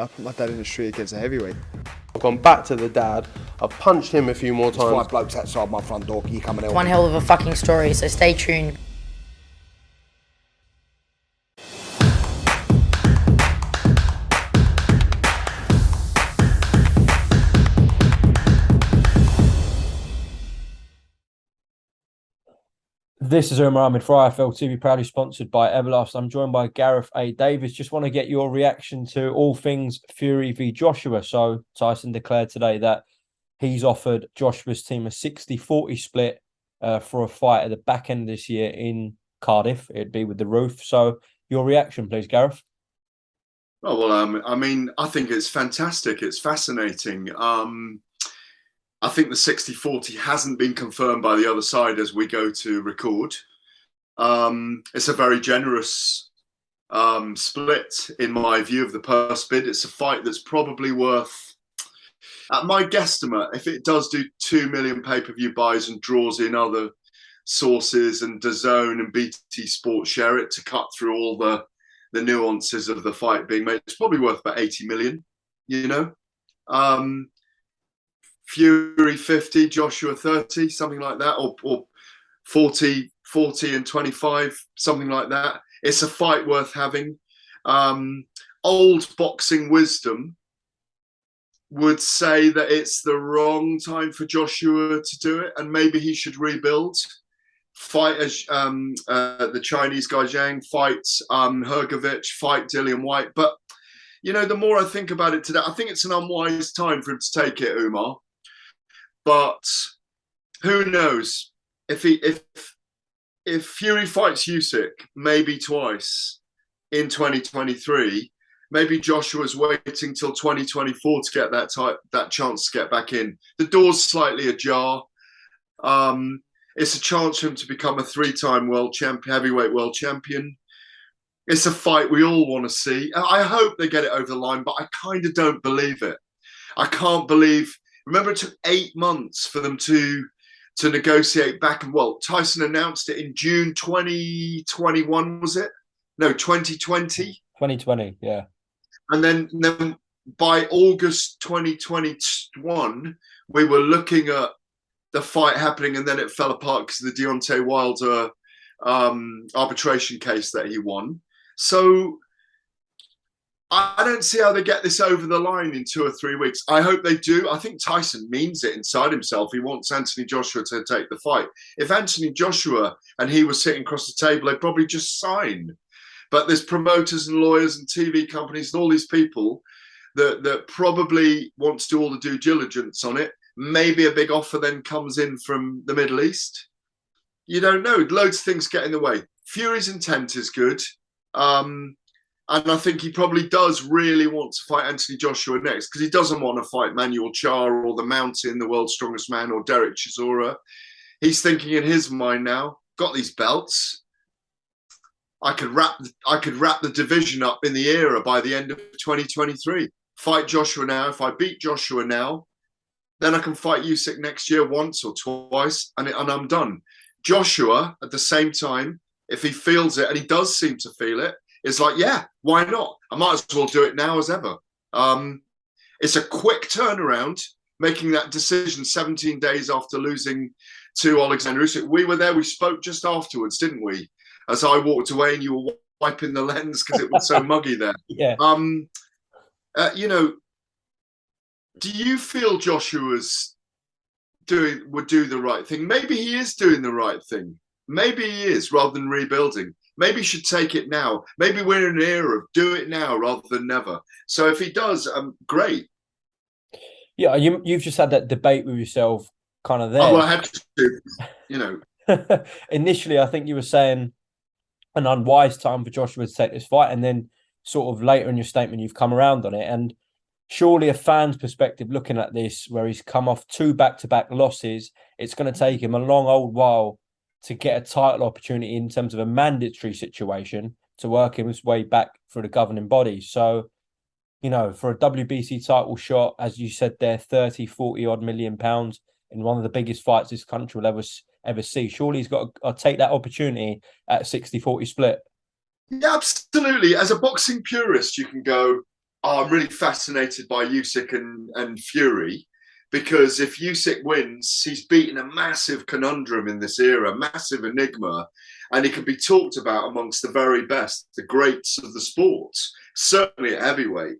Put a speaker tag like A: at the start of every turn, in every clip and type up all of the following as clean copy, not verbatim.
A: I put my dad in the street against a heavyweight.
B: I've gone back to the dad. I've punched him a few more
C: There's
B: times.
C: 5 blokes outside my front door. Can you come and help
D: One
C: me?
D: hell of a fucking story, so stay tuned.
E: This is Umar Ahmed for IFL TV, proudly sponsored by Everlast. I'm joined by Gareth A. Davies. Just want to get your reaction to all things Fury v Joshua. So Tyson declared today that he's offered Joshua's team a 60-40 split for a fight at the back end of this year in Cardiff. It'd be with the Roof. So your reaction, please, Gareth.
F: Oh, well, I mean, I think it's fantastic. It's fascinating. I think the 60-40 hasn't been confirmed by the other side as we go to record. It's a very generous split, in my view, of the purse bid. It's a fight that's probably worth, at my guesstimate, if it does do 2 million pay-per-view buys and draws in other sources and DAZN and BT Sport share it to cut through all the nuances of the fight being made, it's probably worth about 80 million, you know? Fury 50, Joshua 30, something like that, or 40 and 25, something like that. It's a fight worth having. Old boxing wisdom would say that it's the wrong time for Joshua to do it, and maybe he should rebuild. Fight as the Chinese guy Zhang, fight Hergovich, fight Dillian White. But, you know, the more I think about it today, I think it's an unwise time for him to take it, Umar. But who knows if Fury fights Usyk maybe twice in 2023, maybe Joshua's waiting till 2024 to get that chance to get back in. The door's slightly ajar. It's a chance for him to become a 3-time heavyweight world champion. It's a fight we all want to see. I hope they get it over the line, but I kind of don't believe it. I can't believe. Remember, it took 8 months for them to negotiate back. And, well, Tyson announced it in June 2021, was it? No, 2020?
E: 2020, yeah. And
F: then by August 2021, we were looking at the fight happening, and then it fell apart because of the Deontay Wilder arbitration case that he won. So I don't see how they get this over the line in 2 or 3 weeks. I hope they do. I think Tyson means it inside himself. He wants Anthony Joshua to take the fight. If Anthony Joshua and he were sitting across the table, they'd probably just sign. But there's promoters and lawyers and TV companies and all these people that probably want to do all the due diligence on it. Maybe a big offer then comes in from the Middle East. You don't know. Loads of things get in the way. Fury's intent is good. And I think he probably does really want to fight Anthony Joshua next, because he doesn't want to fight Manuel Charr or the Mountain, the world's strongest man, or Derek Chisora. He's thinking in his mind now, got these belts. I could wrap the division up in the era by the end of 2023. Fight Joshua now. If I beat Joshua now, then I can fight Usyk next year once or twice, and I'm done. Joshua, at the same time, if he feels it, and he does seem to feel it, it's like, yeah, why not? I might as well do it now as ever. It's a quick turnaround, making that decision 17 days after losing to Alexander Usyk. We were there. We spoke just afterwards, didn't we? As I walked away and you were wiping the lens because it was so muggy there.
E: Yeah.
F: You know, do you feel Joshua's would do the right thing? Maybe he is doing the right thing. Maybe he is, rather than rebuilding. Maybe he should take it now. Maybe we're in an era of do it now rather than never. So if he does, great.
E: Yeah, you've just had that debate with yourself kind of there.
F: Oh, well, I had to, you know.
E: Initially, I think you were saying an unwise time for Joshua to take this fight, and then sort of later in your statement, you've come around on it. And surely a fan's perspective looking at this, where he's come off 2 back-to-back losses, it's going to take him a long old while to get a title opportunity in terms of a mandatory situation to work his way back through the governing body. So, you know, for a WBC title shot, as you said there, 30, 40 odd million pounds in one of the biggest fights this country will ever see. Surely he's got to take that opportunity at 60-40 split.
F: Yeah, absolutely. As a boxing purist, you can go, I'm really fascinated by Usyk and Fury, because if Usyk wins, he's beaten a massive conundrum in this era, massive enigma, and he can be talked about amongst the very best, the greats of the sport, certainly at heavyweight.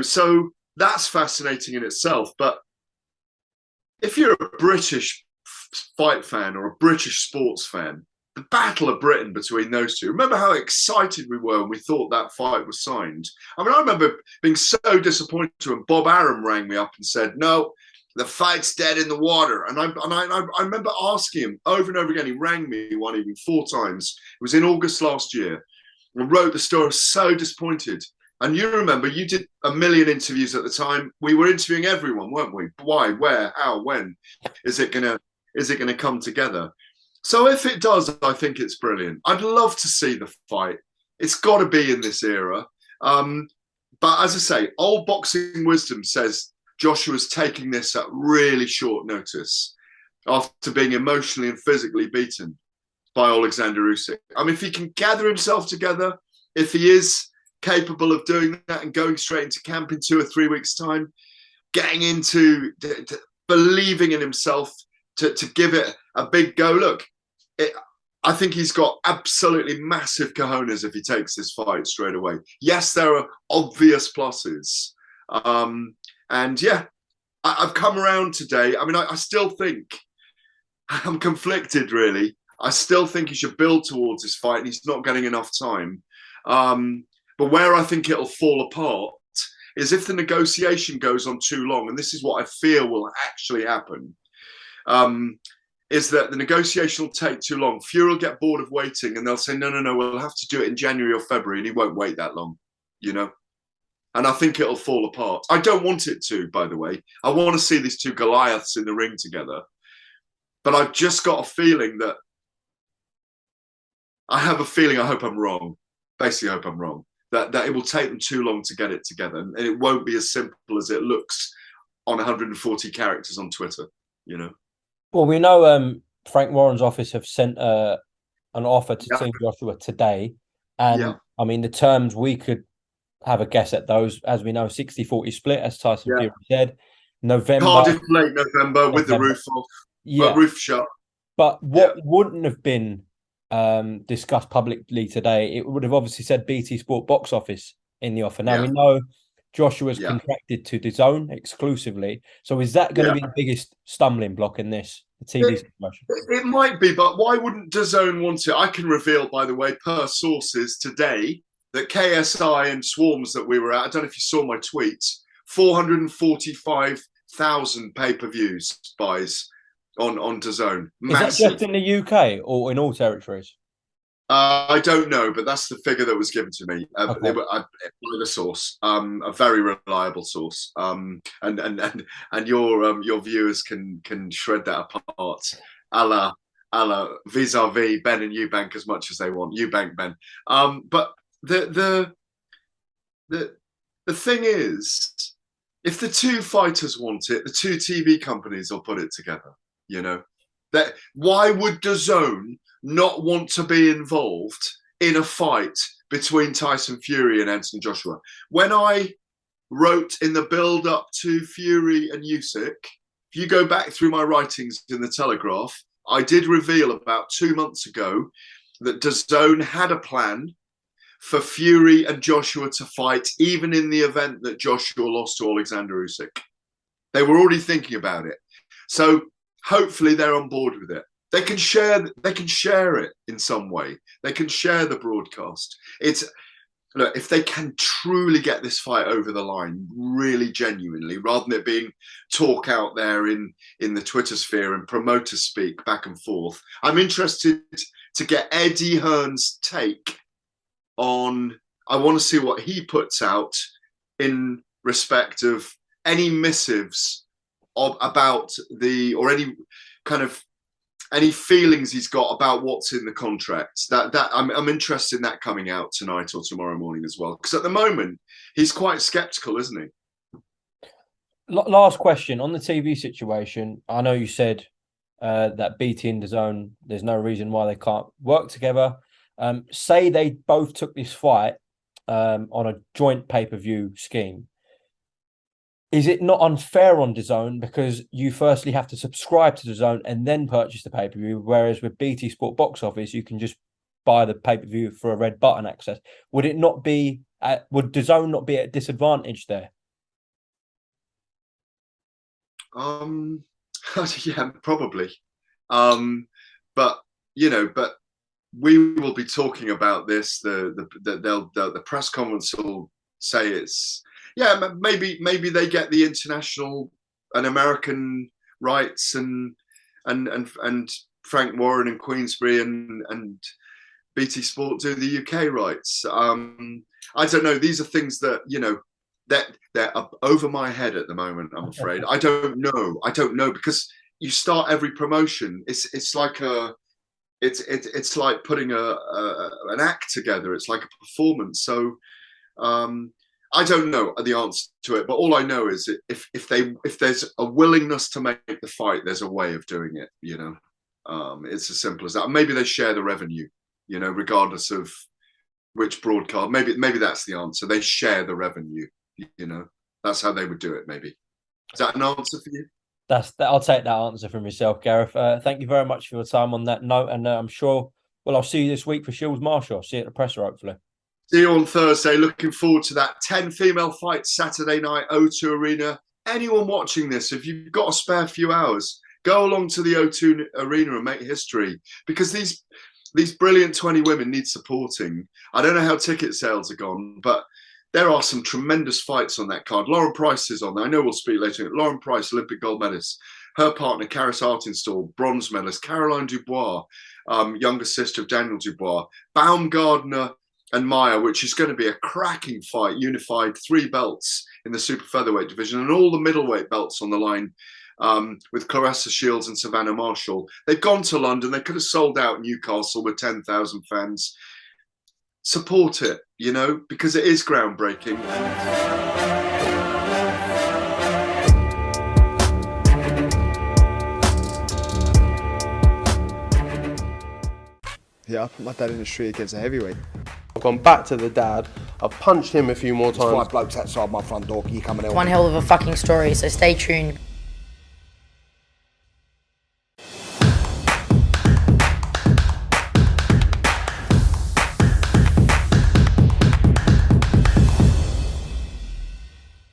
F: So that's fascinating in itself. But if you're a British fight fan or a British sports fan, the Battle of Britain between those two, remember how excited we were when we thought that fight was signed? I mean, I remember being so disappointed when Bob Arum rang me up and said, no, the fight's dead in the water. And I remember asking him over and over again. He rang me one evening 4 times. It was in August last year. I wrote the story. I was so disappointed. And you remember, you did a million interviews at the time. We were interviewing everyone, weren't we? Why, where, how, when? Is it gonna come together? So if it does, I think it's brilliant. I'd love to see the fight. It's got to be in this era. But as I say, old boxing wisdom says Joshua's taking this at really short notice after being emotionally and physically beaten by Alexander Usyk. I mean, if he can gather himself together, if he is capable of doing that and going straight into camp in 2 or 3 weeks' time, getting into believing in himself to give it a big go. Look, I think he's got absolutely massive cojones if he takes this fight straight away. Yes, there are obvious pluses. And yeah, I've come around today. I mean, I still think I'm conflicted, really. I still think he should build towards this fight, and he's not getting enough time. But where I think it'll fall apart is if the negotiation goes on too long, and this is what I fear will actually happen, is that the negotiation will take too long. Fury will get bored of waiting, and they'll say, no, we'll have to do it in January or February, and he won't wait that long, And I think it'll fall apart. I don't want it to, by the way. I want to see these two Goliaths in the ring together. But I've just got a feeling that I hope I'm wrong. Basically, I hope I'm wrong. That it will take them too long to get it together. And it won't be as simple as it looks on 140 characters on Twitter,
E: Well, we know Frank Warren's office have sent an offer to Team Joshua today. And, I mean, the terms, we could have a guess at those. As we know, 60-40 split, as Tyson Fury said. November.
F: Cardiff, late November with the roof off.
E: Yeah.
F: Roof shut.
E: But what wouldn't have been discussed publicly today, it would have obviously said BT Sport box office in the offer. Now we know Joshua's contracted to DAZN exclusively. So is that going to be the biggest stumbling block in this, the TV situation?
F: It might be, but why wouldn't DAZN want it? I can reveal, by the way, per sources today, that KSI and Swarms that we were at, I don't know if you saw my tweet, 445,000 pay-per-views buys on DAZN. Massive.
E: Is that just in the UK or in all territories?
F: I don't know, but that's the figure that was given to me by the source, a very reliable source. And your viewers can shred that apart, a la vis-a-vis Ben and Eubank as much as they want. Eubank Ben, but the thing is, if the two fighters want it, the two TV companies will put it together. That why would DAZN not want to be involved in a fight between Tyson Fury and Anthony Joshua? When I wrote in the build-up to Fury and Usyk, if you go back through my writings in the Telegraph, I did reveal about 2 months ago that DAZN had a plan for Fury and Joshua to fight, even in the event that Joshua lost to Alexander Usyk. They were already thinking about it. So hopefully they're on board with it. They can share it in some way. They can share the broadcast. Look, if they can truly get this fight over the line, really genuinely, rather than it being talk out there in the Twitter sphere and promoters speak back and forth, I'm interested to get Eddie Hearn's take on. I want to see what he puts out in respect of any missives about or any kind of any feelings he's got about what's in the contracts. That I'm interested in that coming out tonight or tomorrow morning as well, because at the moment he's quite skeptical, isn't he?
E: Last question on the TV situation. I know you said that BT and DAZN, there's no reason why they can't work together. Say they both took this fight on a joint pay-per-view scheme, is it not unfair on DAZN because you firstly have to subscribe to DAZN and then purchase the pay-per-view, whereas with BT Sport Box Office you can just buy the pay-per-view for a red button access? Would it not be would DAZN not be at a disadvantage there?
F: Yeah, probably. But but we will be talking about this. The press conference will say it's maybe they get the international and American rights and Frank Warren and Queensberry and BT Sport do the UK rights. I don't know. These are things that that they're up over my head at the moment. I'm afraid I don't know because you start every promotion. It's like it's like putting an act together. It's like a performance. So I don't know the answer to it, but all I know is if there's a willingness to make the fight, there's a way of doing it. It's as simple as that. Maybe they share the revenue, regardless of which broadcast. Maybe that's the answer. They share the revenue. That's how they would do it. Maybe. Is that an answer for you?
E: I'll take that answer from yourself, Gareth. Thank you very much for your time on that note, and I'm sure. Well, I'll see you this week for Shields Marshall. I'll see you at the presser, hopefully.
F: See you on Thursday. Looking forward to that 10 female fights Saturday night, O2 Arena. Anyone watching this, if you've got a spare few hours, go along to the O2 Arena and make history, because these brilliant 20 women need supporting. I don't know how ticket sales are gone, but there are some tremendous fights on that card. Lauren Price is on there. I know we'll speak later. Lauren Price, Olympic gold medalist. Her partner, Karis Artinstall, bronze medalist. Caroline Dubois, younger sister of Daniel Dubois. Baumgardner and Meyer, which is going to be a cracking fight, unified 3 belts in the super featherweight division and all the middleweight belts on the line, with Claressa Shields and Savannah Marshall. They've gone to London. They could have sold out Newcastle with 10,000 fans. Support it, because it is groundbreaking.
A: Yeah, I put my dad in the street against a heavyweight.
B: I've gone back to the dad. I've punched him a few more
C: There's 5
B: times.
C: blokes outside my front door. Can you come and help
D: One
C: me?
D: hell of a fucking story, so stay tuned.